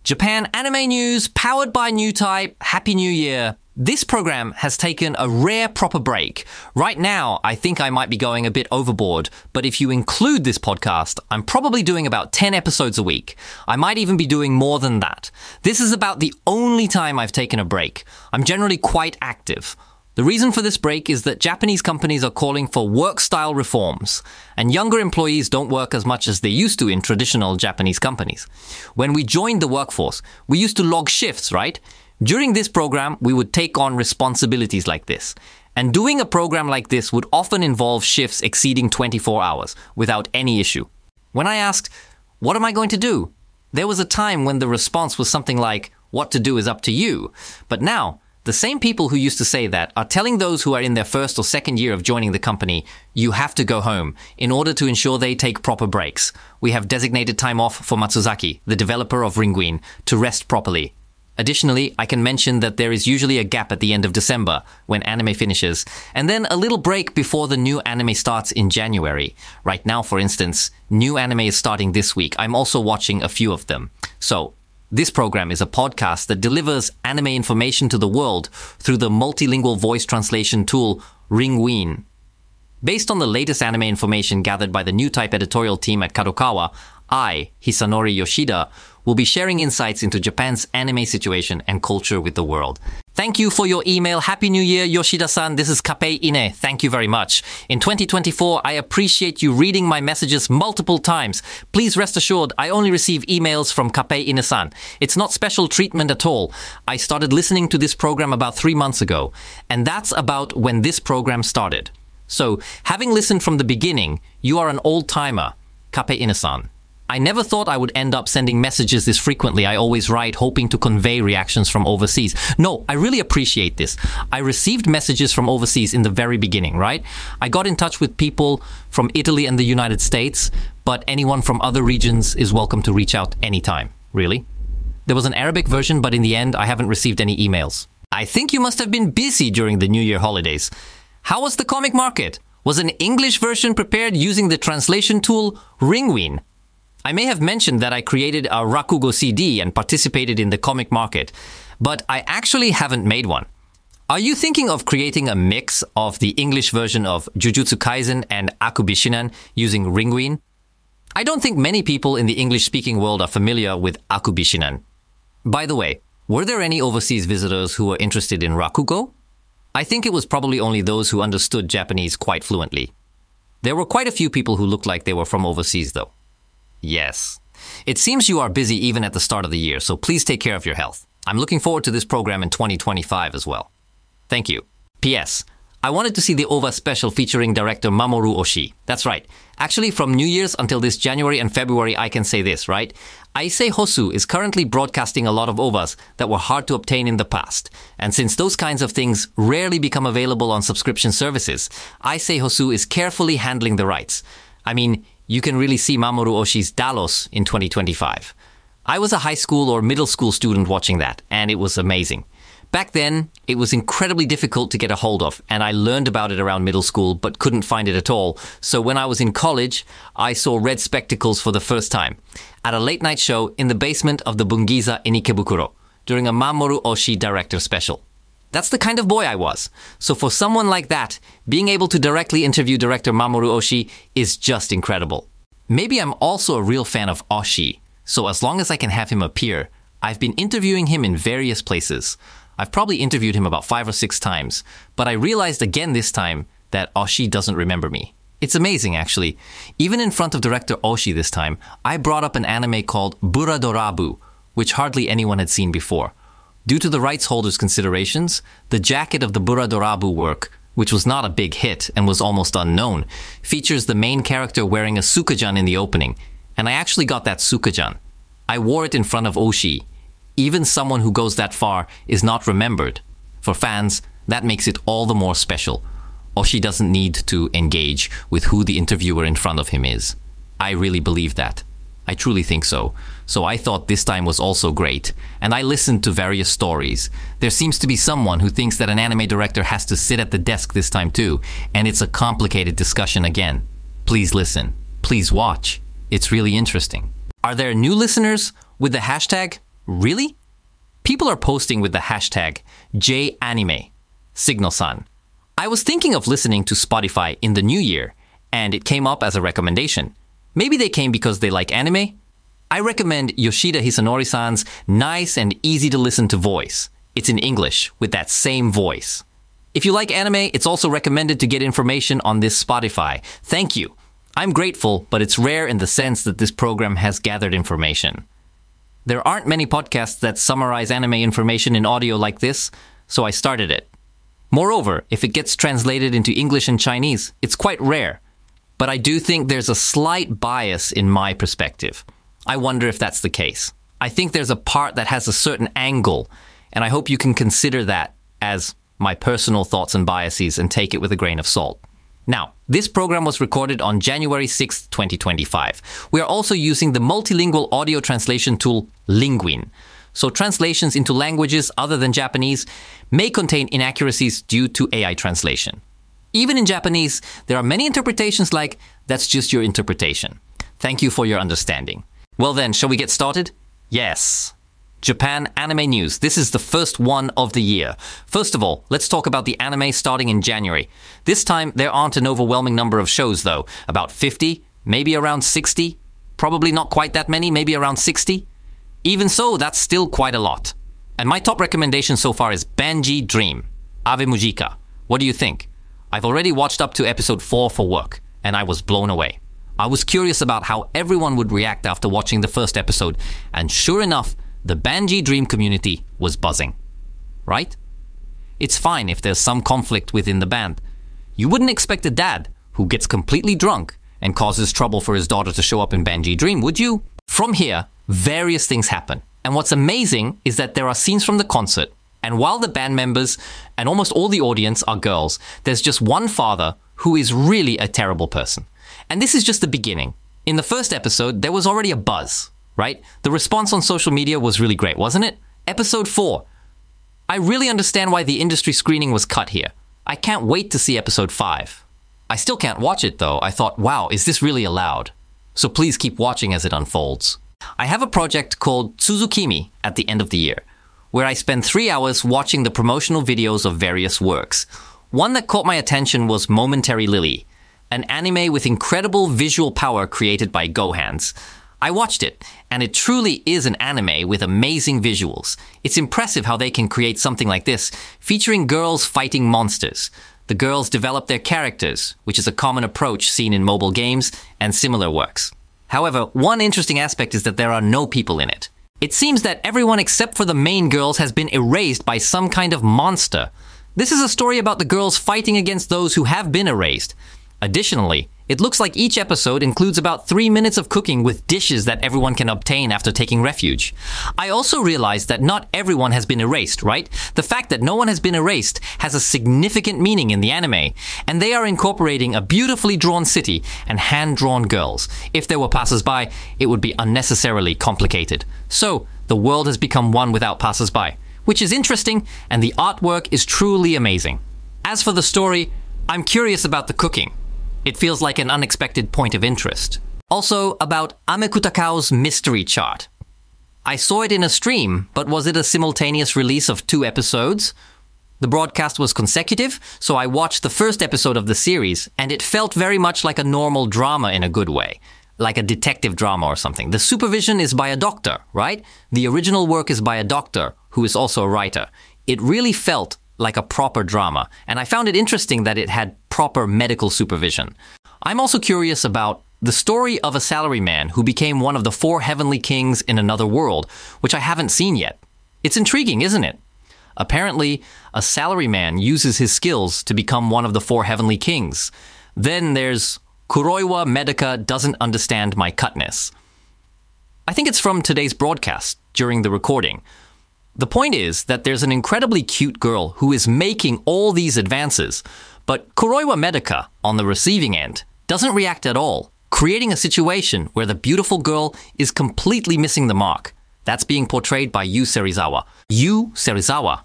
Japan anime news powered by Newtype. Happy New Year. This program has taken a rare proper break. Right now, I think I might be going a bit overboard, but if you include this podcast, I'm probably doing about 10 episodes a week. I might even be doing more than that. This is about the only time I've taken a break. I'm generally quite active. The reason for this break is that Japanese companies are calling for work-style reforms, and younger employees don't work as much as they used to in traditional Japanese companies. When we joined the workforce, we used to log shifts, right? During this program, we would take on responsibilities like this. And doing a program like this would often involve shifts exceeding 24 hours without any issue. When I asked, what am I going to do? There was a time when the response was something like, what to do is up to you. But now, the same people who used to say that are telling those who are in their first or second year of joining the company, you have to go home in order to ensure they take proper breaks. We have designated time off for Matsuzaki, the developer of Lingueene, to rest properly. Additionally, I can mention that there is usually a gap at the end of December when anime finishes, and then a little break before the new anime starts in January. Right now, for instance, new anime is starting this week. I'm also watching a few of them. So, this program is a podcast that delivers anime information to the world through the multilingual voice translation tool Lingueene. Based on the latest anime information gathered by the Newtype editorial team at KADOKAWA, I, Hisanori Yoshida, will be sharing insights into Japan's anime situation and culture with the world. Thank you for your email. Happy New Year, Yoshida-san. This is Kapei-ine. Thank you very much. In 2024, I appreciate you reading my messages multiple times. Please rest assured, I only receive emails from Kapei-ine-san. It's not special treatment at all. I started listening to this program about 3 months ago, and that's about when this program started. So, having listened from the beginning, you are an old-timer, Kapei-ine-san. I never thought I would end up sending messages this frequently. I always write hoping to convey reactions from overseas. No, I really appreciate this. I received messages from overseas in the very beginning, right? I got in touch with people from Italy and the United States, but anyone from other regions is welcome to reach out anytime. Really? There was an Arabic version, but in the end, I haven't received any emails. I think you must have been busy during the New Year holidays. How was the comic market? Was an English version prepared using the translation tool Lingueene? I may have mentioned that I created a Rakugo CD and participated in the comic market, but I actually haven't made one. Are you thinking of creating a mix of the English version of Jujutsu Kaisen and Akubishinen using Lingueene? I don't think many people in the English-speaking world are familiar with Akubishinen. By the way, were there any overseas visitors who were interested in Rakugo? I think it was probably only those who understood Japanese quite fluently. There were quite a few people who looked like they were from overseas, though. Yes. It seems you are busy even at the start of the year, so please take care of your health. I'm looking forward to this program in 2025 as well. Thank you. P.S. I wanted to see the OVA special featuring director Mamoru Oshii. That's right. Actually, from New Year's until this January and February, I can say this, right? Aisei Hosu is currently broadcasting a lot of OVAs that were hard to obtain in the past. And since those kinds of things rarely become available on subscription services, Aisei Hosu is carefully handling the rights. I mean, you can really see Mamoru Oshii's Dalos in 2025. I was a high school or middle school student watching that, and it was amazing. Back then, it was incredibly difficult to get a hold of, and I learned about it around middle school, but couldn't find it at all. So when I was in college, I saw red spectacles for the first time at a late-night show in the basement of the Bungiza in Ikebukuro during a Mamoru Oshii director special. That's the kind of boy I was. So for someone like that, being able to directly interview director Mamoru Oshii is just incredible. Maybe I'm also a real fan of Oshii, so as long as I can have him appear, I've been interviewing him in various places. I've probably interviewed him about 5 or 6 times, but I realized again this time that Oshii doesn't remember me. It's amazing, actually. Even in front of director Oshii this time, I brought up an anime called Buradorabu, which hardly anyone had seen before. Due to the rights holders' considerations, the jacket of the Buradorabu work, which was not a big hit and was almost unknown, features the main character wearing a sukajan in the opening, and I actually got that sukajan. I wore it in front of Oshii. Even someone who goes that far is not remembered. For fans, that makes it all the more special. Oshii doesn't need to engage with who the interviewer in front of him is. I really believe that. I truly think so. So I thought this time was also great, and I listened to various stories. There seems to be someone who thinks that an anime director has to sit at the desk this time too, and it's a complicated discussion again. Please listen. Please watch. It's really interesting. Are there new listeners with the hashtag Really? People are posting with the hashtag JAnime, Signal-san. I was thinking of listening to Spotify in the new year, and it came up as a recommendation. Maybe they came because they like anime? I recommend Yoshida Hisanori-san's nice and easy to listen to voice. It's in English with that same voice. If you like anime, it's also recommended to get information on this Spotify. Thank you. I'm grateful, but it's rare in the sense that this program has gathered information. There aren't many podcasts that summarize anime information in audio like this, so I started it. Moreover, if it gets translated into English and Chinese, it's quite rare. But I do think there's a slight bias in my perspective. I wonder if that's the case. I think there's a part that has a certain angle, and I hope you can consider that as my personal thoughts and biases and take it with a grain of salt. Now, this program was recorded on January 6th, 2025. We are also using the multilingual audio translation tool Lingueene. So translations into languages other than Japanese may contain inaccuracies due to AI translation. Even in Japanese, there are many interpretations like, that's just your interpretation. Thank you for your understanding. Well then, shall we get started? Yes. Japan anime news. This is the first one of the year. First of all, let's talk about the anime starting in January. This time, there aren't an overwhelming number of shows though. About 50, maybe around 60. Probably not quite that many, maybe around 60. Even so, that's still quite a lot. And my top recommendation so far is Banji Dream, Ave Mujika. What do you think? I've already watched up to episode 4 for work, and I was blown away. I was curious about how everyone would react after watching the first episode, and sure enough, the Banji Dream community was buzzing. Right? It's fine if there's some conflict within the band. You wouldn't expect a dad who gets completely drunk and causes trouble for his daughter to show up in Banji Dream, would you? From here, various things happen. And what's amazing is that there are scenes from the concert, and while the band members and almost all the audience are girls, there's just one father who is really a terrible person. And this is just the beginning. In the first episode, there was already a buzz, right? The response on social media was really great, wasn't it? Episode 4. I really understand why the industry screening was cut here. I can't wait to see episode 5. I still can't watch it though. I thought, wow, is this really allowed? So please keep watching as it unfolds. I have a project called Tsuzukimi at the end of the year, where I spend 3 hours watching the promotional videos of various works. One that caught my attention was Momentary Lily, an anime with incredible visual power created by Gohans. I watched it, and it truly is an anime with amazing visuals. It's impressive how they can create something like this, featuring girls fighting monsters. The girls develop their characters, which is a common approach seen in mobile games and similar works. However, one interesting aspect is that there are no people in it. It seems that everyone except for the main girls has been erased by some kind of monster. This is a story about the girls fighting against those who have been erased. Additionally, it looks like each episode includes about 3 minutes of cooking with dishes that everyone can obtain after taking refuge. I also realized that not everyone has been erased, right? The fact that no one has been erased has a significant meaning in the anime, and they are incorporating a beautifully drawn city and hand-drawn girls. If there were passers-by, it would be unnecessarily complicated. So, the world has become one without passers-by, which is interesting, and the artwork is truly amazing. As for the story, I'm curious about the cooking. It feels like an unexpected point of interest. Also, about Amekutakao's mystery chart. I saw it in a stream, but was it a simultaneous release of 2 episodes? The broadcast was consecutive, so I watched the first episode of the series, and it felt very much like a normal drama in a good way. Like a detective drama or something. The supervision is by a doctor, right? The original work is by a doctor, who is also a writer. It really felt like a proper drama, and I found it interesting that it had proper medical supervision. I'm also curious about the story of a salaryman who became one of the 4 heavenly kings in another world, which I haven't seen yet. It's intriguing, isn't it? Apparently, a salaryman uses his skills to become one of the 4 heavenly kings. Then there's Kuroiwa Medica doesn't understand my cutness. I think it's from today's broadcast, during the recording. The point is that there's an incredibly cute girl who is making all these advances, but Kuroiwa Medica, on the receiving end, doesn't react at all, creating a situation where the beautiful girl is completely missing the mark. That's being portrayed by Yu Serizawa. Yu Serizawa.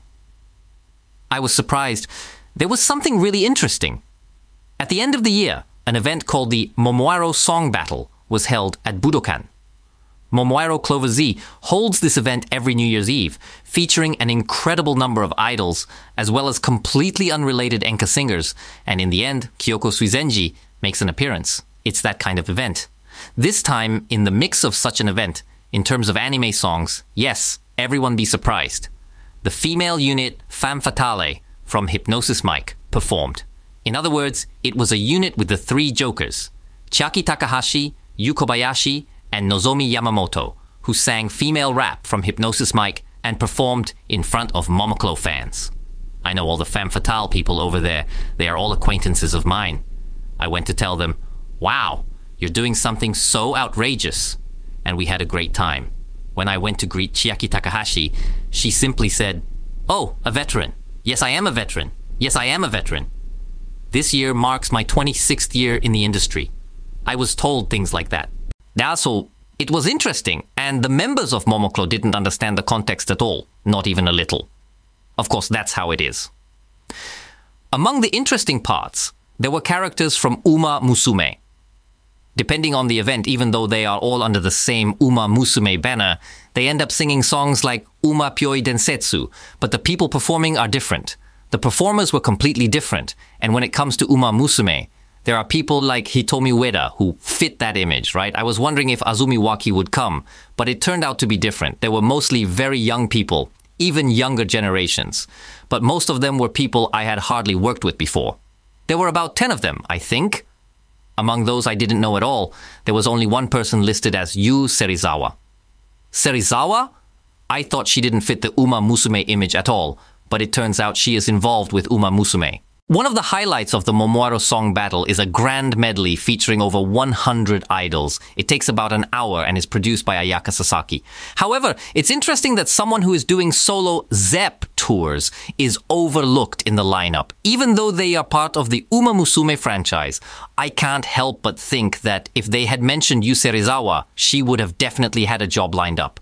I was surprised. There was something really interesting. At the end of the year, an event called the Momoaro Song Battle was held at Budokan. Momoiro Clover Z holds this event every New Year's Eve, featuring an incredible number of idols, as well as completely unrelated enka singers, and in the end, Kyoko Suizenji makes an appearance. It's that kind of event. This time, in the mix of such an event, in terms of anime songs, yes, everyone be surprised. The female unit Femme Fatale from Hypnosis Mic performed. In other words, it was a unit with the three jokers, Chiaki Takahashi, Yu Kobayashi, and Nozomi Yamamoto, who sang female rap from Hypnosis Mic and performed in front of Momoclo fans. I know all the Femme Fatale people over there. They are all acquaintances of mine. I went to tell them, wow, you're doing something so outrageous. And we had a great time. When I went to greet Chiaki Takahashi, she simply said, oh, a veteran. Yes, I am a veteran. Yes, I am a veteran. This year marks my 26th year in the industry. I was told things like that. So it was interesting, and the members of Momoclo didn't understand the context at all, not even a little. Of course, that's how it is. Among the interesting parts, there were characters from Uma Musume. Depending on the event, even though they are all under the same Uma Musume banner, they end up singing songs like Uma Pyoi Densetsu, but the people performing are different. The performers were completely different, and when it comes to Uma Musume, there are people like Hitomi Ueda who fit that image, right? I was wondering if Azumi Waki would come, but it turned out to be different. There were mostly very young people, even younger generations. But most of them were people I had hardly worked with before. There were about 10 of them, I think. Among those I didn't know at all, there was only one person listed as Yu Serizawa. Serizawa? I thought she didn't fit the Uma Musume image at all, but it turns out she is involved with Uma Musume. One of the highlights of the Momoiro Song Battle is a grand medley featuring over 100 idols. It takes about an hour and is produced by Ayaka Sasaki. However, it's interesting that someone who is doing solo ZEP tours is overlooked in the lineup. Even though they are part of the Uma Musume franchise, I can't help but think that if they had mentioned Yu Serizawa, she would have definitely had a job lined up.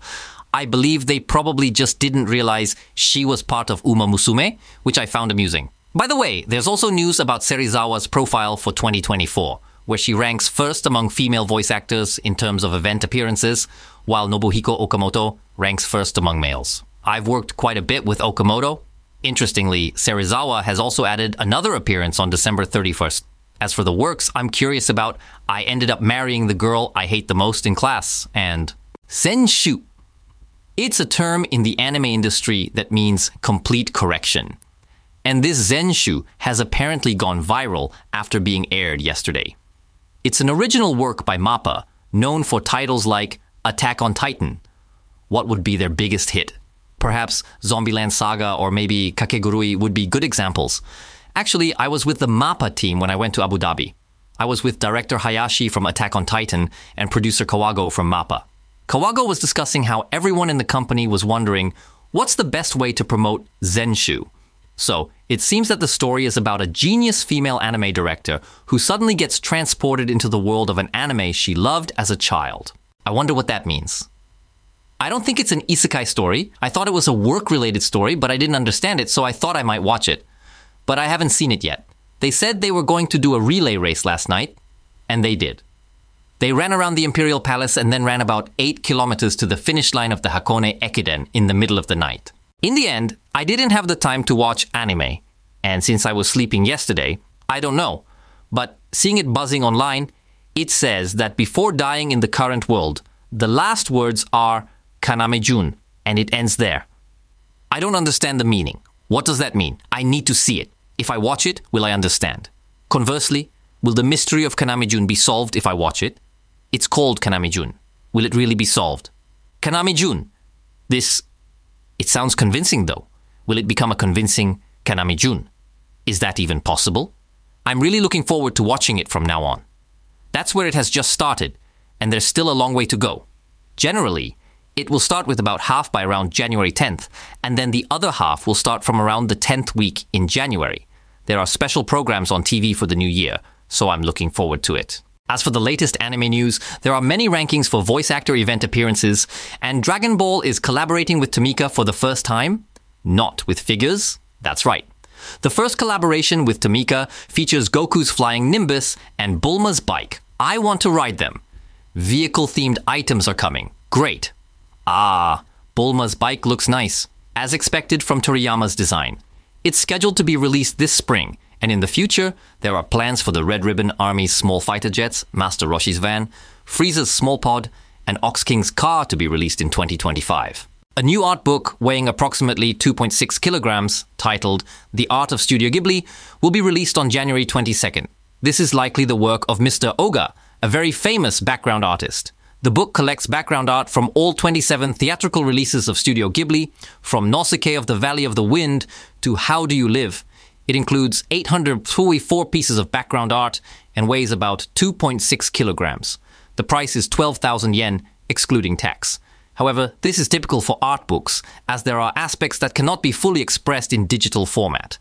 I believe they probably just didn't realize she was part of Uma Musume, which I found amusing. By the way, there's also news about Serizawa's profile for 2024, where she ranks first among female voice actors in terms of event appearances, while Nobuhiko Okamoto ranks first among males. I've worked quite a bit with Okamoto. Interestingly, Serizawa has also added another appearance on December 31st. As for the works I'm curious about, I ended up marrying the girl I hate the most in class, and Senshu. It's a term in the anime industry that means complete correction. And this Zenshu has apparently gone viral after being aired yesterday. It's an original work by MAPPA, known for titles like Attack on Titan. What would be their biggest hit? Perhaps Zombieland Saga or maybe Kakegurui would be good examples. Actually, I was with the MAPPA team when I went to Abu Dhabi. I was with director Hayashi from Attack on Titan and producer Kawago from MAPPA. Kawago was discussing how everyone in the company was wondering, what's the best way to promote Zenshu? So, it seems that the story is about a genius female anime director who suddenly gets transported into the world of an anime she loved as a child. I wonder what that means. I don't think it's an isekai story. I thought it was a work-related story, but I didn't understand it, so I thought I might watch it. But I haven't seen it yet. They said they were going to do a relay race last night, and they did. They ran around the Imperial Palace and then ran about 8 kilometers to the finish line of the Hakone Ekiden in the middle of the night. In the end, I didn't have the time to watch anime, and since I was sleeping yesterday, I don't know. But seeing it buzzing online, it says that before dying in the current world, the last words are Kaname-jun, and it ends there. I don't understand the meaning. What does that mean? I need to see it. If I watch it, will I understand? Conversely, will the mystery of Kaname-jun be solved if I watch it? It's called Kaname-jun. Will it really be solved? Kaname-jun. It sounds convincing though. Will it become a convincing Kaname-jun? Is that even possible? I'm really looking forward to watching it from now on. That's where it has just started, and there's still a long way to go. Generally, it will start with about half by around January 10th, and then the other half will start from around the 10th week in January. There are special programs on TV for the new year, so I'm looking forward to it. As for the latest anime news, there are many rankings for voice actor event appearances, and Dragon Ball is collaborating with Tomika for the first time. Not with figures. That's right. The first collaboration with Tomika features Goku's flying Nimbus and Bulma's bike. I want to ride them. Vehicle-themed items are coming. Great. Ah, Bulma's bike looks nice, as expected from Toriyama's design. It's scheduled to be released this spring, and in the future, there are plans for the Red Ribbon Army's small fighter jets, Master Roshi's van, Frieza's small pod, and Ox King's car to be released in 2025. A new art book weighing approximately 2.6 kilograms, titled The Art of Studio Ghibli, will be released on January 22nd. This is likely the work of Mr. Oga, a very famous background artist. The book collects background art from all 27 theatrical releases of Studio Ghibli, from Nausicaa of the Valley of the Wind to How Do You Live. It includes 824 pieces of background art and weighs about 2.6 kilograms. The price is 12,000 yen, excluding tax. However, this is typical for art books, as there are aspects that cannot be fully expressed in digital format.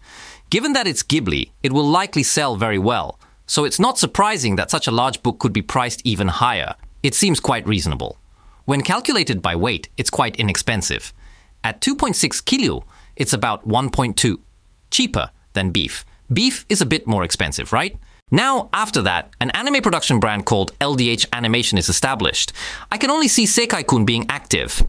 Given that it's Ghibli, it will likely sell very well, so it's not surprising that such a large book could be priced even higher. It seems quite reasonable. When calculated by weight, it's quite inexpensive. At 2.6 kilo, it's about 1.2, cheaper than beef. Beef is a bit more expensive, right? Now, after that, an anime production brand called LDH Animation is established. I can only see Sekai-kun being active.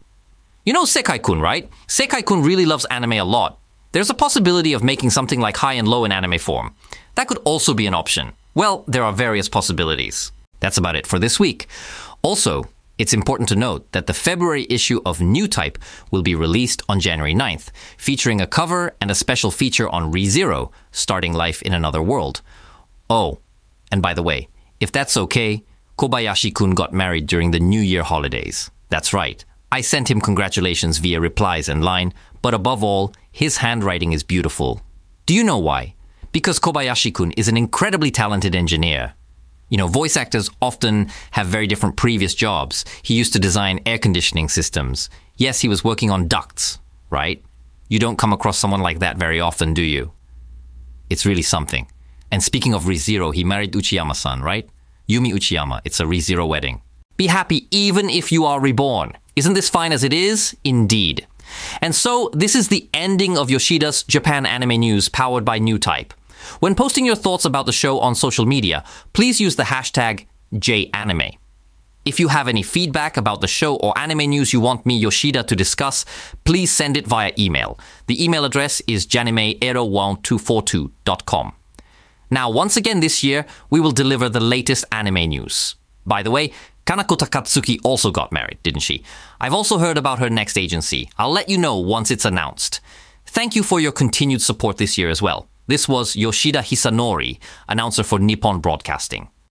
You know Sekai-kun, right? Sekai-kun really loves anime a lot. There's a possibility of making something like High and Low in anime form. That could also be an option. Well, there are various possibilities. That's about it for this week. Also, it's important to note that the February issue of Newtype will be released on January 9th, featuring a cover and a special feature on ReZero, starting life in another world. Oh, and by the way, if that's okay, Kobayashi-kun got married during the New Year holidays. That's right. I sent him congratulations via replies and line, but above all, his handwriting is beautiful. Do you know why? Because Kobayashi-kun is an incredibly talented engineer. You know, voice actors often have very different previous jobs. He used to design air conditioning systems. Yes, he was working on ducts, right? You don't come across someone like that very often, do you? It's really something. And speaking of ReZero, he married Uchiyama-san, right? Yumi Uchiyama. It's a ReZero wedding. Be happy even if you are reborn. Isn't this fine as it is? Indeed. And so, this is the ending of Yoshida's Japan Anime News powered by Newtype. When posting your thoughts about the show on social media, please use the hashtag JAnime. If you have any feedback about the show or anime news you want me, Yoshida, to discuss, please send it via email. The email address is janime@1242.com. Now, once again this year, we will deliver the latest anime news. By the way, Kanako Takatsuki also got married, didn't she? I've also heard about her next agency. I'll let you know once it's announced. Thank you for your continued support this year as well. This was Yoshida Hisanori, announcer for Nippon Broadcasting.